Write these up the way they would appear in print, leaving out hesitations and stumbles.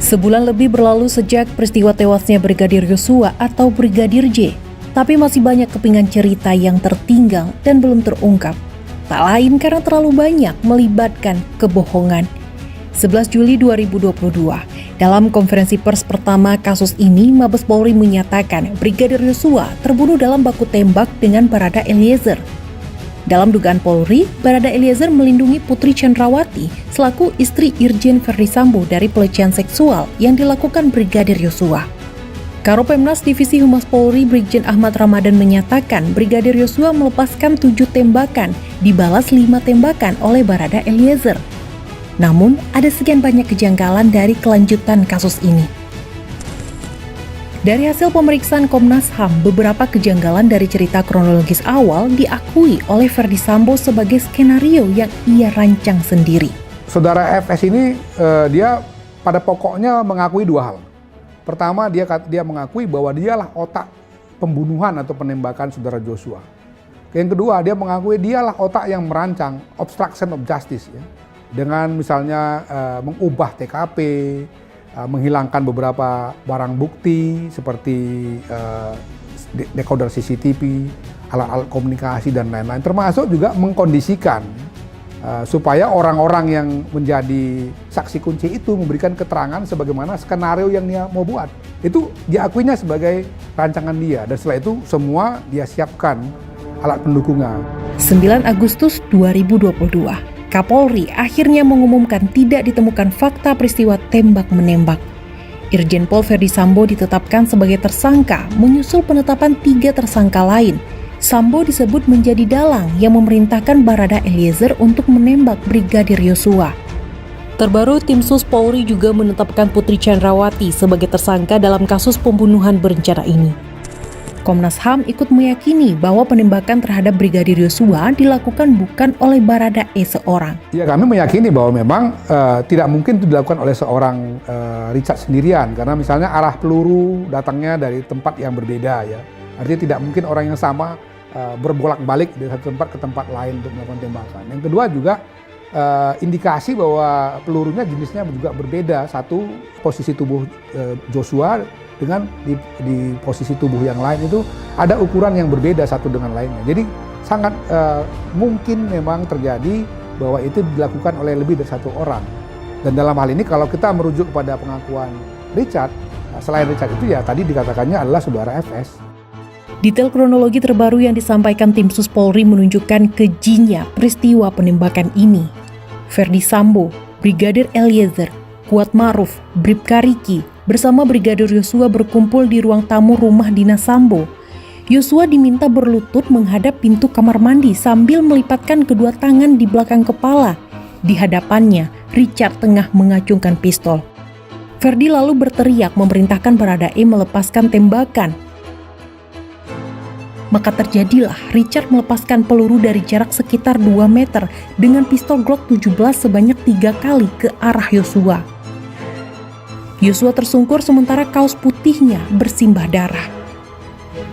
Sebulan lebih berlalu sejak peristiwa tewasnya Brigadir Yosua atau Brigadir J, tapi masih banyak kepingan cerita yang tertinggal dan belum terungkap. Tak lain karena terlalu banyak melibatkan kebohongan. 11 Juli 2022, dalam konferensi pers pertama kasus ini, Mabes Polri menyatakan Brigadir Yosua terbunuh dalam baku tembak dengan Barada Eliezer. Dalam dugaan Polri, Barada Eliezer melindungi Putri Chandrawati selaku istri Irjen Ferdy Sambo dari pelecehan seksual yang dilakukan Brigadir Yosua. Karopemnas Divisi Humas Polri Brigjen Ahmad Ramadan menyatakan Brigadir Yosua melepaskan 7 tembakan, dibalas 5 tembakan oleh Barada Eliezer. Namun, ada sekian banyak kejanggalan dari kelanjutan kasus ini. Dari hasil pemeriksaan Komnas HAM, beberapa kejanggalan dari cerita kronologis awal diakui oleh Ferdy Sambo sebagai skenario yang ia rancang sendiri. Saudara FS ini dia pada pokoknya mengakui 2 hal. Pertama, dia mengakui bahwa dialah otak pembunuhan atau penembakan saudara Joshua. Yang kedua, dia mengakui dialah otak yang merancang obstruction of justice, ya, dengan misalnya mengubah TKP, menghilangkan beberapa barang bukti seperti decoder CCTV, alat-alat komunikasi dan lain-lain, termasuk juga mengkondisikan supaya orang-orang yang menjadi saksi kunci itu memberikan keterangan sebagaimana skenario yang dia mau buat. Itu diakuinya sebagai rancangan dia, dan setelah itu semua dia siapkan alat pendukungnya. 9 Agustus 2022, Kapolri akhirnya mengumumkan tidak ditemukan fakta peristiwa tembak-menembak. Irjen Pol Ferdy Sambo ditetapkan sebagai tersangka menyusul penetapan 3 tersangka lain. Sambo disebut menjadi dalang yang memerintahkan Barada Eliezer untuk menembak Brigadir Yosua. Terbaru, tim Sus Polri juga menetapkan Putri Chandrawati sebagai tersangka dalam kasus pembunuhan berencana ini. Komnas HAM ikut meyakini bahwa penembakan terhadap Brigadir Yosua dilakukan bukan oleh Barada E seorang. Ya, kami meyakini bahwa memang tidak mungkin itu dilakukan oleh seorang Richard sendirian, karena misalnya arah peluru datangnya dari tempat yang berbeda, ya. Artinya tidak mungkin orang yang sama berbolak-balik dari satu tempat ke tempat lain untuk melakukan tembakan. Yang kedua juga indikasi bahwa pelurunya jenisnya juga berbeda. Satu, posisi tubuh Joshua dengan di posisi tubuh yang lain itu ada ukuran yang berbeda satu dengan lainnya. Jadi sangat mungkin memang terjadi bahwa itu dilakukan oleh lebih dari satu orang. Dan dalam hal ini kalau kita merujuk kepada pengakuan Richard, selain Richard itu ya tadi dikatakannya adalah saudara FS. Detail kronologi terbaru yang disampaikan tim Sus Polri menunjukkan kejinya peristiwa penembakan ini. Ferdy Sambo, Brigadir Eliezer, Kuat Maruf, Bribka Riki bersama Brigadir Yosua berkumpul di ruang tamu rumah dinas Sambo. Yosua diminta berlutut menghadap pintu kamar mandi sambil melipatkan kedua tangan di belakang kepala. Di hadapannya, Richard tengah mengacungkan pistol. Ferdy lalu berteriak memerintahkan Barada E melepaskan tembakan. Maka terjadilah Richard melepaskan peluru dari jarak sekitar 2 meter dengan pistol Glock 17 sebanyak 3 kali ke arah Yosua. Yosua tersungkur sementara kaos putihnya bersimbah darah.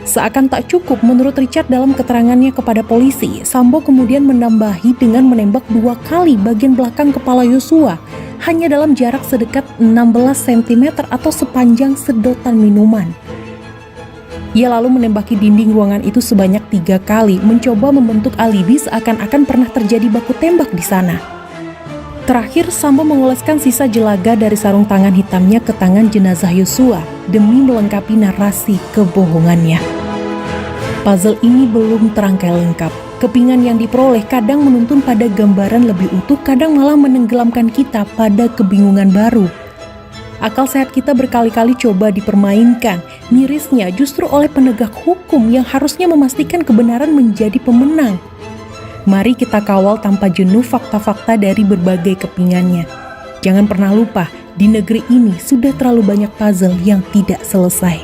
Seakan tak cukup menurut Richard dalam keterangannya kepada polisi, Sambo kemudian menambahi dengan menembak 2 kali bagian belakang kepala Yosua hanya dalam jarak sedekat 16 cm atau sepanjang sedotan minuman. Ia lalu menembaki dinding ruangan itu sebanyak 3 kali, mencoba membentuk alibi seakan-akan pernah terjadi baku tembak di sana. Terakhir, Sambo mengoleskan sisa jelaga dari sarung tangan hitamnya ke tangan jenazah Yosua demi melengkapi narasi kebohongannya. Puzzle ini belum terangkai lengkap. Kepingan yang diperoleh kadang menuntun pada gambaran lebih utuh, kadang malah menenggelamkan kita pada kebingungan baru. Akal sehat kita berkali-kali coba dipermainkan, mirisnya justru oleh penegak hukum yang harusnya memastikan kebenaran menjadi pemenang. Mari kita kawal tanpa jenuh fakta-fakta dari berbagai kepingannya. Jangan pernah lupa, di negeri ini sudah terlalu banyak puzzle yang tidak selesai.